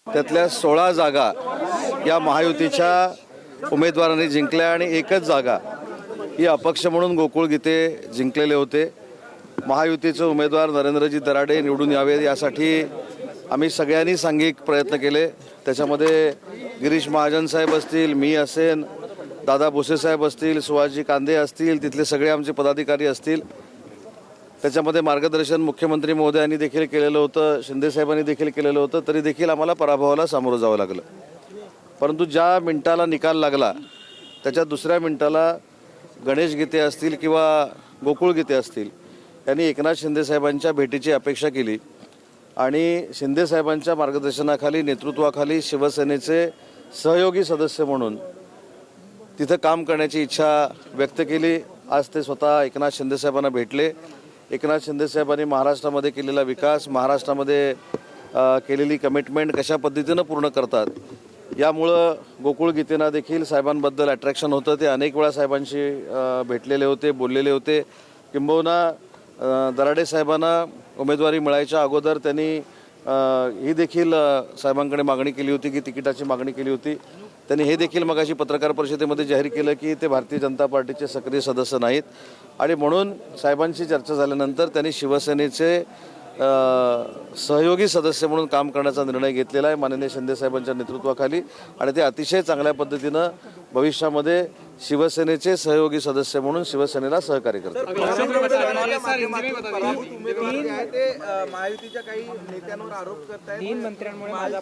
त्यातल्या 16 जागा या महायुतीच्या उमेदवारांनी जिंकल्या आणि एकच जागा ही अपक्ष म्हणून गोकुळ गीते जिंकलेले होते। महायुतीचे उमेदवार नरेंद्रजी दराडे निवडून यावे यासाठी आम्ही सगळ्यांनी सांघिक प्रयत्न केले। त्याच्यामध्ये गिरीश महाजन साहेब असतील, मी असेन, दादा भुसे साहेब असतील, सुहासजी कांदे असतील, तिथले सगळे आमचे पदाधिकारी असतील। त्याच्यामध्ये मार्गदर्शन मुख्यमंत्री महोदयांनी देखील केलेलं होतं, शिंदे साहेबांनी देखील केलेलं होतं, तरी देखील आम्हाला पराभवाला सामोरं जावं लागलं। परंतु ज्या मिनिटाला निकाल लागला त्याच्या दुसऱ्या मिनिटाला गणेश गीते असतील किंवा गोकुळ गीते असतील यांनी एकनाथ शिंदे साहेबांच्या भेटीची अपेक्षा केली आणि शिंदे साहेबांच्या मार्गदर्शनाखाली नेतृत्वाखाली शिवसेनेचे सहयोगी सदस्य म्हणून तिथं काम करण्याची इच्छा व्यक्त केली। आज ते स्वतः एकनाथ शिंदे साहेबांना भेटले। एकनाथ शिंदे साहेबांनी महाराष्ट्रामध्ये केलेला विकास, महाराष्ट्रामध्ये केलेली कमिटमेंट कशा पद्धतीनं पूर्ण करतात यामुळं गोकुळ गीतेंना देखील साहेबांबद्दल अट्रॅक्शन होतं। ते अनेक वेळा साहेबांशी भेटलेले होते, बोललेले होते। किंबहुना दराडे साहेबांना उमेदवारी मिळायच्या अगोदर त्यांनी ही देखील साहेबांकडे मागणी केली होती की तिकिटाची मागणी केली होती। त्यांनी हे देखील मगाशी पत्रकार परिषदेमध्ये जाहीर केलं की ते भारतीय जनता पार्टीचे सक्रिय सदस्य नाहीत आणि म्हणून साहेबांची चर्चा झाल्यानंतर त्यांनी शिवसेनेचे सहयोगी सदस्य म्हणून काम करण्याचा निर्णय घेतलेला आहे माननीय शिंदे साहेबांच्या नेतृत्वाखाली आणि ते अतिशय चांगल्या पद्धतीनं भविष्यामध्ये शिवसेनेचे सहयोगी सदस्य म्हणून शिवसेनेला सहकार्य करतात। महायुतीच्या काही नेत्यांवर आरोप करतायत, 3 मंत्र्यांमुळे माझा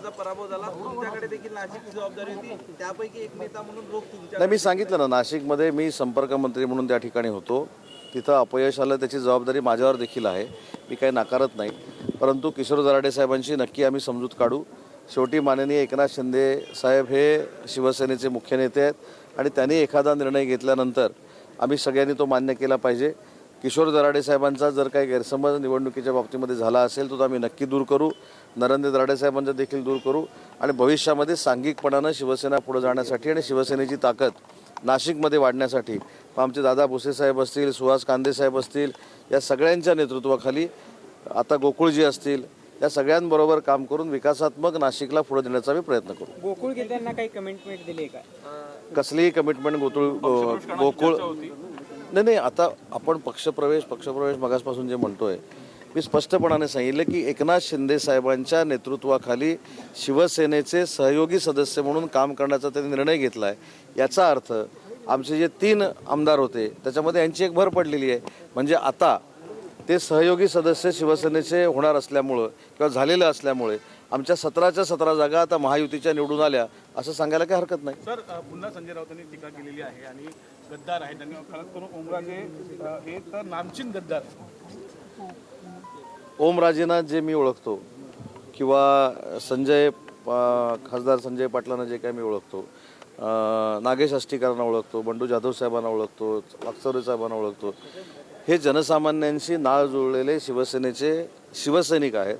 पराभव झाला, तुमच्याकडे देखील नाशिकची जबाबदारी होती, त्यापैकी एक नेता म्हणून रोख तुमच्या। नाही, मी सांगितलं ना, नाशिकमध्ये मी संपर्क मंत्री म्हणून त्या ठिकाणी होतो, तिथं अपयश आलं त्याची जबाबदारी माझ्यावर देखील आहे, मी काही नाकारत नाही। परंतु किशोर दराडे साहेबांची नक्की आम्ही समजूत काढू। शेवटी माननीय एकनाथ शिंदे साहेब हे शिवसेनेचे मुख्य नेते आहेत आणि त्यांनी एखादा निर्णय घेतल्यानंतर आम्ही सगळ्यांनी तो मान्य केला पाहिजे। किशोर दराडे साहेबांचा जर काही गैरसमज निवडणुकीच्या बाबतीमध्ये झाला असेल तो आम्ही नक्की दूर करू, नरेंद्र दराडे साहेबांचा देखील दूर करू आणि भविष्यामध्ये सांघिकपणानं शिवसेना पुढे जाण्यासाठी आणि शिवसेनेची ताकद नाशिकमध्ये वाढण्यासाठी आमचे दादा भुसे साहेब असतील, सुहास कांदे साहेब असतील, या सगळ्यांच्या नेतृत्वाखाली आता गोकुळजी असतील, या सगळ्यांबरोबर काम करून विकासात्मक नाशिकला पुढे देण्याचा आम्ही प्रयत्न करू। गोकुळ गीतेंना काही कमिटमेंट दिली का? कसलीही कमिटमेंट गोकुळ नाही, आता आपण पक्षप्रवेश मगासपासून जे म्हणतोय, मी स्पष्टपणाने सांगितलं की एकनाथ शिंदे साहेबांच्या नेतृत्वाखाली शिवसेनेचे सहयोगी सदस्य म्हणून काम करण्याचा त्यांनी निर्णय घेतला आहे। याचा अर्थ आमचे जे 3 आमदार होते त्याच्यामध्ये यांची एक भर पडलेली आहे, म्हणजे आता ते सहयोगी सदस्य शिवसेनेचे होणार असल्यामुळं किंवा झालेलं असल्यामुळे आमच्या 17च्या 17 जागा आता महायुतीच्या निवडून आल्या असं सांगायला काही हरकत नाही। सर, पुन्हा संजय राऊतांनी टीका केलेली आहे आणि गद्दार आहे, त्यांनी खास करून ओमराजे हे तर नामचीन गद्दार। ओमराजेंना जे मी ओळखतो किंवा खासदार संजय पाटलांना जे काय मी ओळखतो, नागेश आष्टीकरांना ओळखतो, बंडू जाधव साहेबांना ओळखतो, वाकचौरे साहेबांना ओळखतो, हे जनसामान्यांशी नाळ जुळलेले शिवसेनेचे शिवसैनिक आहेत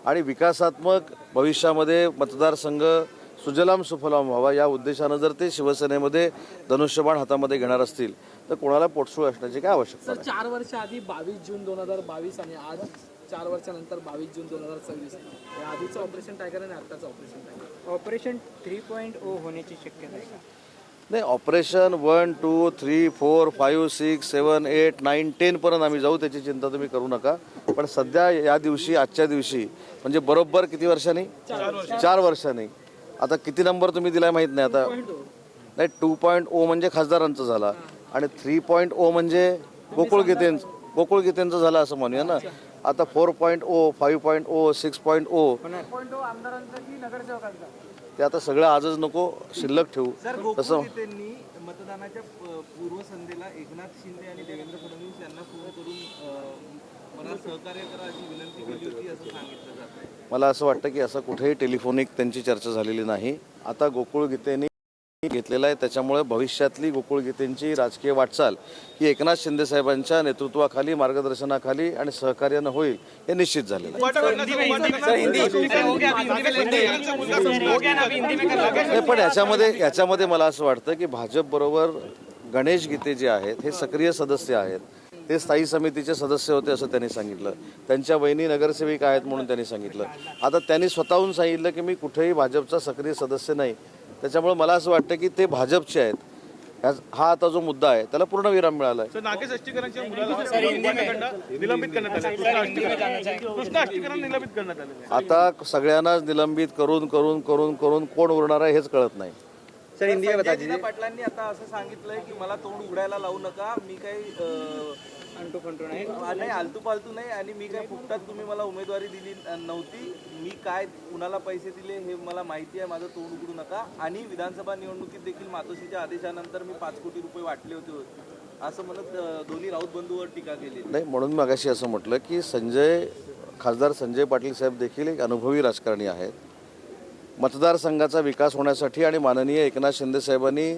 आणि विकासात्मक भविष्यामध्ये मतदारसंघ सुजलाम सुफलाम व्हावा या उद्देशानं जर ते शिवसेनेमध्ये धनुष्यबाण हातामध्ये घेणार असतील तर कोणाला पोटसूळ असण्याची काय आवश्यकता नाही। 4 वर्ष आधी 22 जून 2022 आणि आज 4 वर्षानंतर 22 जून 2026 या आधीचं ऑपरेशन टायगर आणि आत्ताचं ऑपरेशन टायगर, ऑपरेशन 3.0 होण्याची शक्यता आहे का? नाही, ऑपरेशन 1, 2, 3, 4, 5, 6, 7, 8, 9, 10 पर्यंत आम्ही जाऊ, त्याची चिंता तुम्ही करू नका। पण सध्या या दिवशी, आजच्या दिवशी म्हणजे बरोबर किती वर्षांनी? 4 वर्षांनी। आता किती नंबर तुम्ही दिलाय माहित नाही आता, नाही 2.0 म्हणजे खासदारांचं झाला आणि 3.0 म्हणजे गोकुळ गीतेंचं झालं असं म्हणूया ना। आता 4.0, 5.0, 6.0 ते आता सगळं आजच नको शिल्लक ठेवू। तसं त्यांनी मतदानाच्या पूर्वसंध्येला एकनाथ शिंदे आणि देवेंद्र फडणवीस यांना फोन करून मला सहकार्य करा अशी विनंती केली होती असं सांगितलं जात आहे। मला असं वाटतं की असं कुठेही टेलिफोनिक त्यांची चर्चा झालेली नाही। आता गोकुळ गीतेंनी घेतलेला आहे, त्याच्यामुळे भविष्यातली गोकुळ गीतेंची राजकीय वाटचाल ही एकनाथ शिंदे साहेबांच्या नेतृत्वाखाली, मार्गदर्शनाखाली आणि सहकार्यानं होईल हे निश्चित झालेलं आहे। पण याच्यामध्ये मला असं वाटतं की भाजप बरोबर गणेश गीते जे आहेत हे सक्रिय सदस्य आहेत ते स्थायी समितीचे सदस्य होते असं त्यांनी सांगितलं. त्यांच्या वहिनी नगरसेविका आहेत म्हणून त्यांनी सांगितलं. आता त्यांनी स्वतःहून सांगितलं की मी कुठेही भाजपचा सक्रिय सदस्य नाही. त्याच्यामुळे मला असं वाटतं की ते भाजपचे आहेत. हा आता जो मुद्दा आहे त्याला पूर्ण विराम मिळाला आहे. सर, नागेश अष्टीकरांच्या मुलाला उपाध्यायांकडनं निलंबित करण्यात आले. कृष्णा अष्टीकरांना निलंबित करण्यात आले. आता सगळ्यांनाच निलंबित करून करून करून करून कोण उरणार आहे हेच कळत नाही. संजय पाटलांनी आता असं सांगितलंय की मला तोंड उघडायला लावू नका, मी काही नाही आलतू पालतू नाही आणि मी काय फुकटात तुम्ही मला उमेदवारी दिली नव्हती. मी काय कुणाला पैसे दिले हे मला माहिती आहे. माझं तोंड उघडू नका. आणि विधानसभा निवडणुकीत देखील मातोश्रीच्या आदेशानंतर मी 5 कोटी रुपये वाटले होते असं म्हणत दोन्ही राऊत बंधूवर टीका केली. नाही, म्हणून मगाशी असं म्हटलं की खासदार संजय पाटील साहेब देखील एक अनुभवी राजकारणी आहेत. मतदारसंघाचा विकास होण्यासाठी आणि माननीय एकनाथ शिंदे साहेबांनी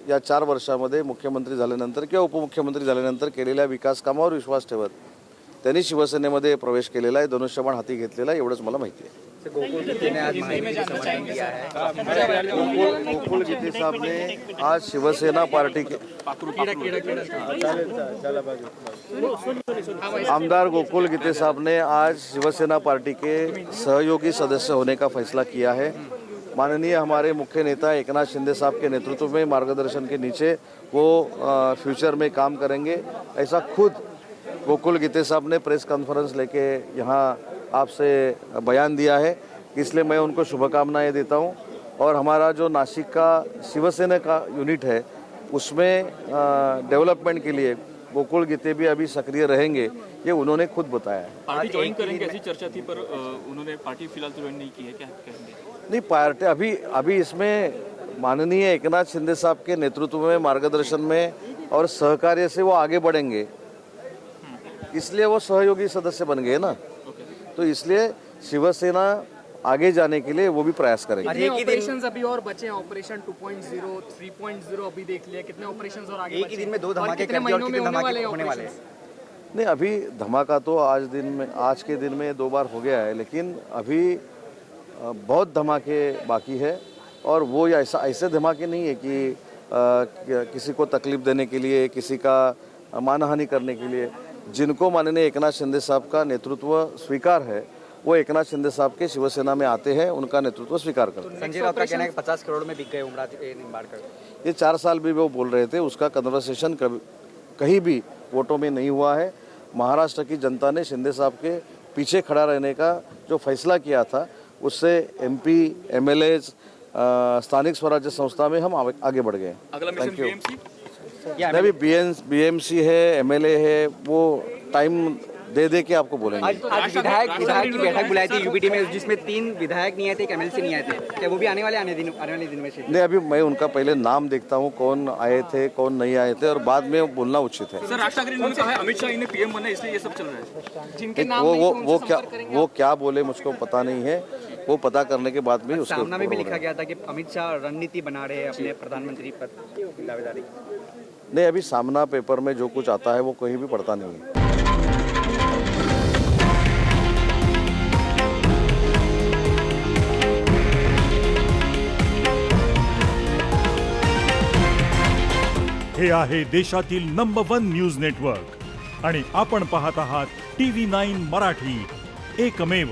या 4 वर्षामध्ये मुख्यमंत्री झाल्यानंतर किंवा उपमुख्यमंत्री झाल्यानंतर केलेल्या विकास कामावर विश्वास ठेवत त्यांनी शिवसेनेमध्ये प्रवेश केलेला आहे. धनुष्यबाण हाती घेतलेला आहे एवढंच मला माहिती आहे. गोकुल गीते साहब ने आज शिवसेना पार्टी के आमदार गोकुल गीते साहब ने आज शिवसेना पार्टी के सहयोगी सदस्य होने का फैसला किया है. माननीय हमारे मुख्य नेता एकनाथ शिंदे साहब के नेतृत्व में मार्गदर्शन के नीचे वो फ्यूचर में काम करेंगे. ऐसा खुद गोकुल गीते साहब ने प्रेस कॉन्फ्रेंस लेके यहाँ आपसे बयान दिया है. इसलिए मैं उनको शुभकामनाएं देता हूँ. और हमारा जो नासिक का शिवसेना का यूनिट है उसमें डेवलपमेंट के लिए गोकुल गीते भी अभी सक्रिय रहेंगे, ये उन्होंने खुद बताया है. पार्टी ज्वाइन करेंगे ऐसी चर्चा थी पर उन्होंने पार्टी फिलहाल ज्वाइन नहीं की है, क्या कहेंगे? नहीं, पार्टी अभी इसमें माननीय एकनाथ शिंदे साहब के नेतृत्व में मार्गदर्शन में और सहकार्य से वो आगे बढ़ेंगे, इसलिए वो सहयोगी सदस्य बन गए ना. तो इसलिए शिवसेना आगे जाने के लिए वो भी प्रयास करेंगे. कितने ऑपरेशंस अभी और बचे हैं? ऑपरेशन 2.0, 3.0 अभी देख लिया. कितने ऑपरेशंस और आगे बचे? एक ही दिन में 2 धमाके कितने महीनों में होने वाले हैं? नहीं, अभी धमाका तो आज के दिन में 2 बार हो गया है, लेकिन अभी बहुत धमाके बाकी है. और वो ऐसे धमाके नहीं है कि किसी को तकलीफ देने के लिए, किसी का मानहानि करने के लिए. जिनको माननीय एकनाथ शिंदे साहब का नेतृत्व स्वीकार है वो एकनाथ शिंदे साहब के शिवसेना में आते हैं, उनका नेतृत्व स्वीकार करते हैं. संजय राउत का कहना है कि 50 करोड़ में बिक गए उमरा निम्बाड़कर. ये 4 साल भी वो बोल रहे थे, उसका कन्वर्सेशन कहीं भी वोटों में नहीं हुआ है. महाराष्ट्र की जनता ने शिंदे साहब के पीछे खड़ा रहने का जो फैसला किया था उससे MP, MLAs, स्थानिक स्वराज्य संस्था में हम आगे बढ़ गए. Thank you. अभी BMC है, MLA है, वो टाइम दे के आपको बोलेंगे. आज विधायक की बैठक बुलाई थी UBT में, जिसमें 3 विधायक नहीं आए थे, एक MLC नहीं आए थे. क्या वो भी आने वाले दिन में? नहीं, अभी मैं उनका पहले नाम देखता हूँ, कौन आए थे कौन नहीं आए थे, और बाद में बोलना उचित है. सर, राज ठाकरे ने कहा है अमित शाह इन्हें PM बने इसलिए ये सब चल रहा है. जिनके नाम वो क्या बोले मुझको पता नहीं है. वो पता करने के बाद भी उसके सामना में भी लिखा गया था कि अमित शाह रणनीति बना रहे हैं अपने प्रधानमंत्री पद की दावेदारी. नहीं, अभी सामना पेपर में जो कुछ आता है वो कहीं भी पढ़ता नहीं है. हे आहे देशातील नंबर 1 न्यूज नेटवर्क आणि आपण पाहत आहात TV9 मराठी, एकमेव.